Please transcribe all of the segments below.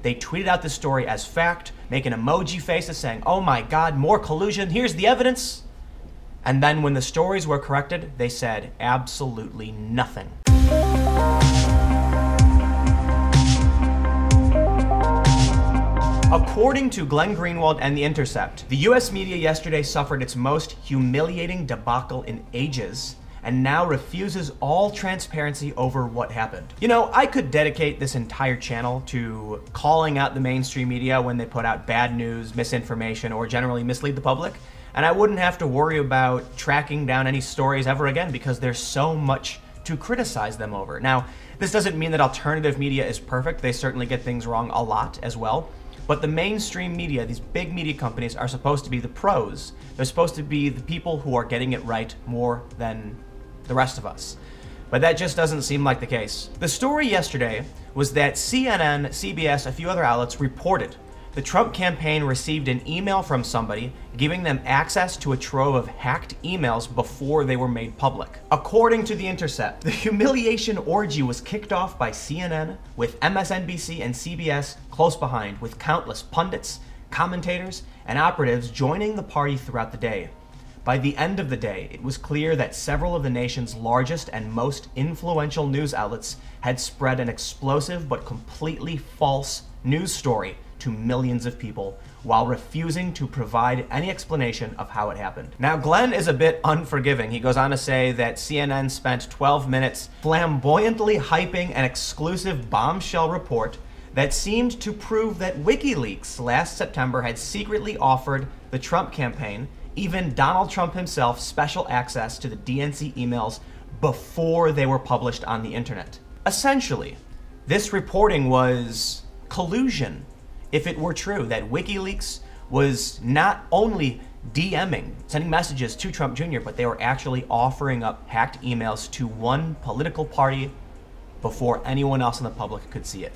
They tweeted out this story as fact, making emoji faces saying, "Oh my God, more collusion, here's the evidence." And then when the stories were corrected, they said absolutely nothing. According to Glenn Greenwald and The Intercept, the US media yesterday suffered its most humiliating debacle in ages and now refuses all transparency over what happened. You know, I could dedicate this entire channel to calling out the mainstream media when they put out bad news, misinformation, or generally mislead the public, and I wouldn't have to worry about tracking down any stories ever again because there's so much to criticize them over. Now, this doesn't mean that alternative media is perfect. They certainly get things wrong a lot as well. But the mainstream media, these big media companies, are supposed to be the pros. They're supposed to be the people who are getting it right more than the rest of us. But that just doesn't seem like the case. The story yesterday was that CNN, CBS, a few other outlets reported the Trump campaign received an email from somebody giving them access to a trove of hacked emails before they were made public. According to The Intercept, the humiliation orgy was kicked off by CNN, with MSNBC and CBS close behind, with countless pundits, commentators, and operatives joining the party throughout the day. By the end of the day, it was clear that several of the nation's largest and most influential news outlets had spread an explosive but completely false news story to millions of people while refusing to provide any explanation of how it happened. Now, Glenn is a bit unforgiving. He goes on to say that CNN spent 12 minutes flamboyantly hyping an exclusive bombshell report that seemed to prove that Wikileaks last September had secretly offered the Trump campaign, even Donald Trump himself, special access to the DNC emails before they were published on the internet. Essentially, this reporting was collusion. If it were true that WikiLeaks was not only DMing, sending messages to Trump Jr., but they were actually offering up hacked emails to one political party before anyone else in the public could see it.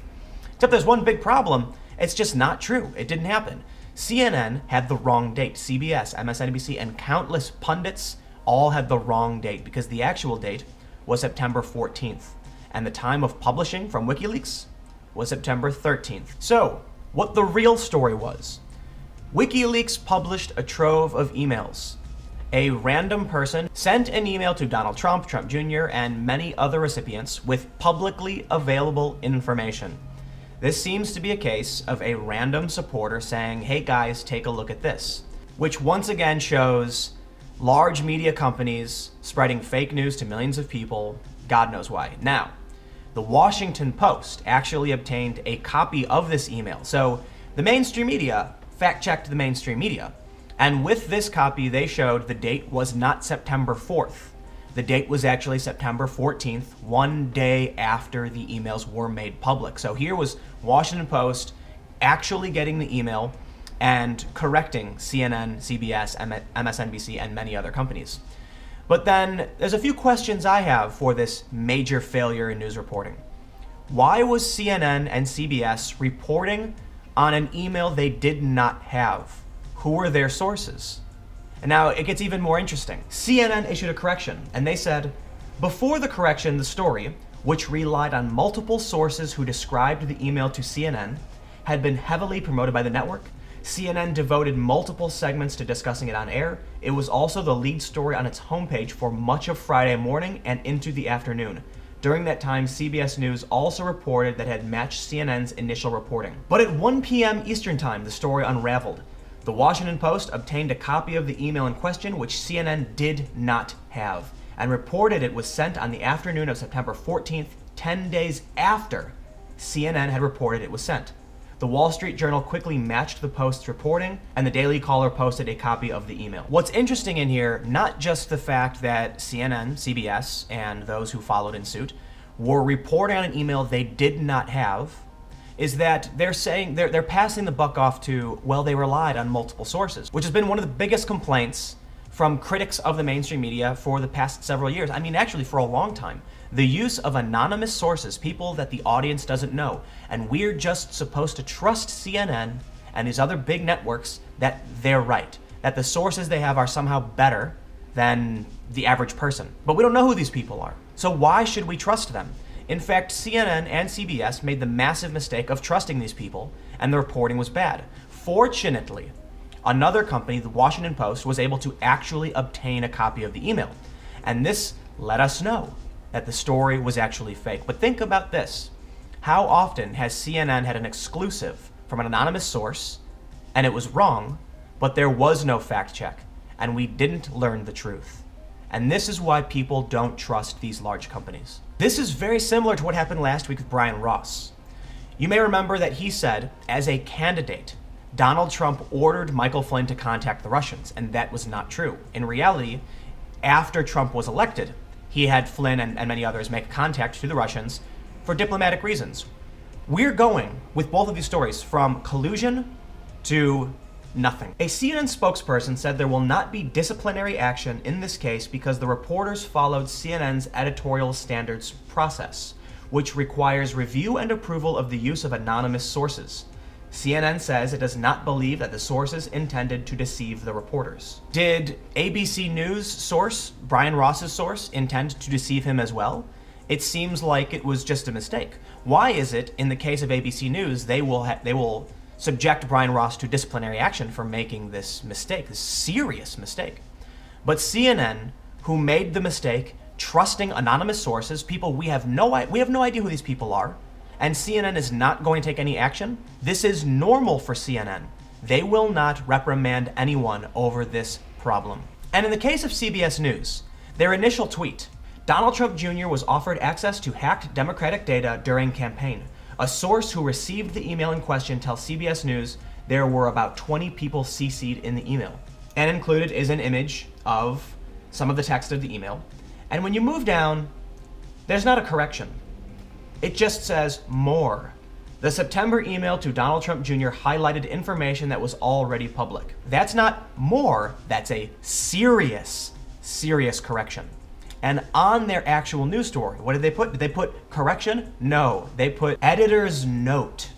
Except there's one big problem. It's just not true. It didn't happen. CNN had the wrong date. CBS, MSNBC, and countless pundits all had the wrong date because the actual date was September 14th. And the time of publishing from WikiLeaks was September 13th. So, what the real story was. WikiLeaks published a trove of emails. A random person sent an email to Donald Trump, Trump Jr., and many other recipients with publicly available information. This seems to be a case of a random supporter saying, "Hey guys, take a look at this," which once again shows large media companies spreading fake news to millions of people, God knows why. Now, the Washington Post actually obtained a copy of this email. So the mainstream media fact-checked the mainstream media. And with this copy, they showed the date was not September 4th. The date was actually September 14th, one day after the emails were made public. So here was Washington Post actually getting the email and correcting CNN, CBS, MSNBC, and many other companies. But then there's a few questions I have for this major failure in news reporting. Why was CNN and CBS reporting on an email they did not have? Who were their sources? And now it gets even more interesting. CNN issued a correction, and they said, before the correction, the story, which relied on multiple sources who described the email to CNN, had been heavily promoted by the network. CNN devoted multiple segments to discussing it on air. It was also the lead story on its homepage for much of Friday morning and into the afternoon. During that time, CBS News also reported that it had matched CNN's initial reporting. But at 1 p.m. Eastern Time, the story unraveled. The Washington Post obtained a copy of the email in question, which CNN did not have, and reported it was sent on the afternoon of September 14th, 10 days after CNN had reported it was sent. The Wall Street Journal quickly matched the Post's reporting, and the Daily Caller posted a copy of the email. What's interesting in here, not just the fact that CNN, CBS, and those who followed in suit were reporting on an email they did not have, is that they're saying, they're passing the buck off to, well, they relied on multiple sources, which has been one of the biggest complaints from critics of the mainstream media for the past several years. I mean, actually for a long time. The use of anonymous sources, people that the audience doesn't know, and we're just supposed to trust CNN and these other big networks that they're right, that the sources they have are somehow better than the average person. But we don't know who these people are. So why should we trust them? In fact, CNN and CBS made the massive mistake of trusting these people, and the reporting was bad. Fortunately, another company, the Washington Post, was able to actually obtain a copy of the email. And this let us know that the story was actually fake. But think about this. How often has CNN had an exclusive from an anonymous source, and it was wrong, but there was no fact check, and we didn't learn the truth? And this is why people don't trust these large companies. This is very similar to what happened last week with Brian Ross. You may remember that he said, as a candidate, Donald Trump ordered Michael Flynn to contact the Russians, and that was not true. In reality, after Trump was elected, he had Flynn and many others make contact to the Russians for diplomatic reasons. We're going, with both of these stories, from collusion to nothing. A CNN spokesperson said there will not be disciplinary action in this case because the reporters followed CNN's editorial standards process, which requires review and approval of the use of anonymous sources. CNN says it does not believe that the sources intended to deceive the reporters. Did ABC News source, Brian Ross's source, intend to deceive him as well? It seems like it was just a mistake. Why is it, in the case of ABC News, they will subject Brian Ross to disciplinary action for making this mistake, this serious mistake? But CNN, who made the mistake, trusting anonymous sources, people we have no idea who these people are, and CNN is not going to take any action, this is normal for CNN. They will not reprimand anyone over this problem. And in the case of CBS News, their initial tweet, Donald Trump Jr. was offered access to hacked Democratic data during campaign. A source who received the email in question tells CBS News there were about 20 people CC'd in the email. And included is an image of some of the text of the email. And when you move down, there's not a correction. It just says more. The September email to Donald Trump Jr. highlighted information that was already public. That's not more, that's a serious correction. And on their actual news story, what did they put? Did they put correction? No, they put editor's note.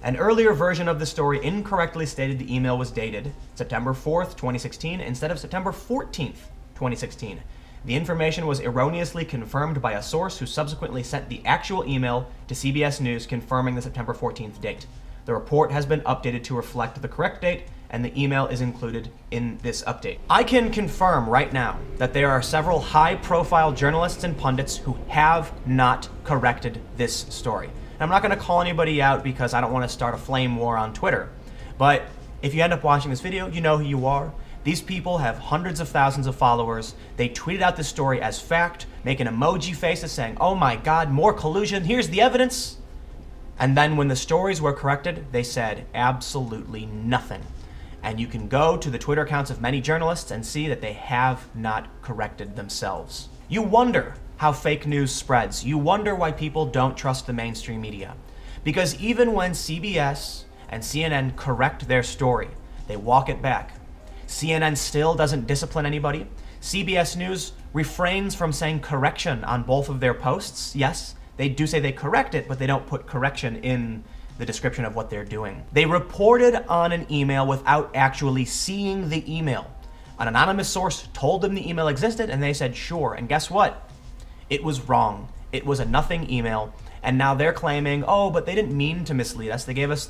An earlier version of the story incorrectly stated the email was dated September 4th, 2016, instead of September 14th, 2016. The information was erroneously confirmed by a source who subsequently sent the actual email to CBS News confirming the September 14th date. The report has been updated to reflect the correct date, and the email is included in this update. I can confirm right now that there are several high-profile journalists and pundits who have not corrected this story. And I'm not going to call anybody out because I don't want to start a flame war on Twitter. But if you end up watching this video, you know who you are. These people have hundreds of thousands of followers. They tweeted out this story as fact, making emoji faces saying, oh my God, more collusion, here's the evidence. And then when the stories were corrected, they said absolutely nothing. And you can go to the Twitter accounts of many journalists and see that they have not corrected themselves. You wonder how fake news spreads. You wonder why people don't trust the mainstream media. Because even when CBS and CNN correct their story, they walk it back. CNN still doesn't discipline anybody. CBS News refrains from saying correction on both of their posts. Yes, they do say they correct it, but they don't put correction in the description of what they're doing. They reported on an email without actually seeing the email. An anonymous source told them the email existed, and they said sure. And guess what? It was wrong. It was a nothing email. And now they're claiming, oh, but they didn't mean to mislead us. They gave us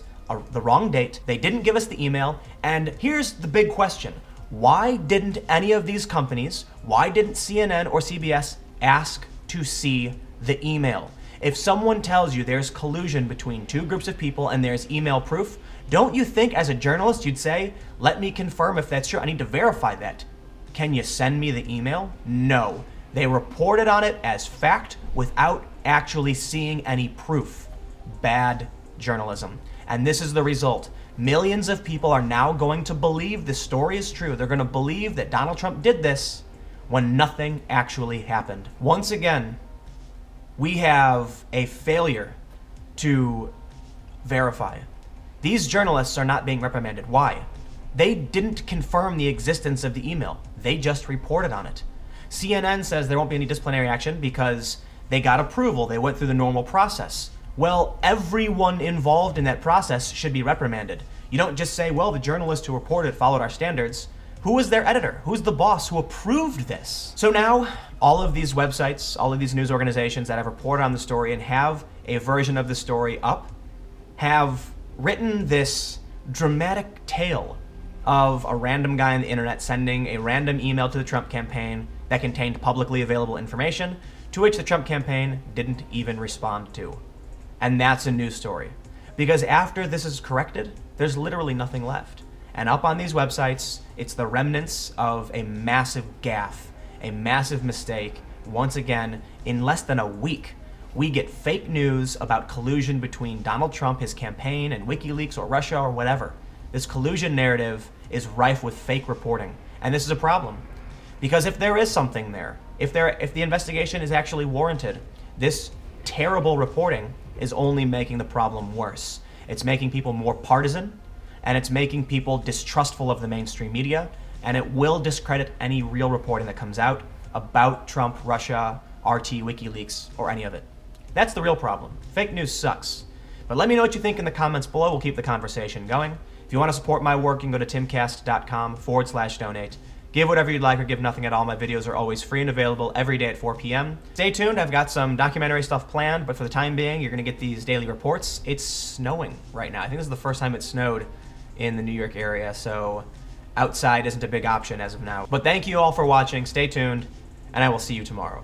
the wrong date. They didn't give us the email. And here's the big question. Why didn't any of these companies, why didn't CNN or CBS ask to see the email? If someone tells you there's collusion between two groups of people and there's email proof, don't you think as a journalist you'd say, let me confirm if that's true, I need to verify that. Can you send me the email? No. They reported on it as fact without actually seeing any proof. Bad journalism. And this is the result. Millions of people are now going to believe this story is true. They're going to believe that Donald Trump did this when nothing actually happened. Once again, we have a failure to verify. These journalists are not being reprimanded. Why? They didn't confirm the existence of the email. They just reported on it. CNN says there won't be any disciplinary action because they got approval. They went through the normal process. Well, everyone involved in that process should be reprimanded. You don't just say, well, the journalist who reported followed our standards. Who was their editor? Who's the boss who approved this? So now, all of these websites, all of these news organizations that have reported on the story and have a version of the story up, have written this dramatic tale of a random guy on the internet sending a random email to the Trump campaign that contained publicly available information, to which the Trump campaign didn't even respond to. And that's a news story. Because after this is corrected, there's literally nothing left. And up on these websites, it's the remnants of a massive gaffe, a massive mistake. Once again, in less than a week, we get fake news about collusion between Donald Trump, his campaign, and Wikileaks or Russia or whatever. This collusion narrative is rife with fake reporting. And this is a problem. Because if there is something there, if the investigation is actually warranted, this terrible reporting is only making the problem worse. It's making people more partisan, and it's making people distrustful of the mainstream media, and it will discredit any real reporting that comes out about Trump, Russia, RT, WikiLeaks, or any of it. That's the real problem. Fake news sucks. But let me know what you think in the comments below. We'll keep the conversation going. If you want to support my work, you can go to timcast.com/donate. Give whatever you'd like or give nothing at all. My videos are always free and available every day at 4 p.m. Stay tuned. I've got some documentary stuff planned, but for the time being, you're going to get these daily reports. It's snowing right now. I think this is the first time it snowed in the New York area, so outside isn't a big option as of now. But thank you all for watching. Stay tuned, and I will see you tomorrow.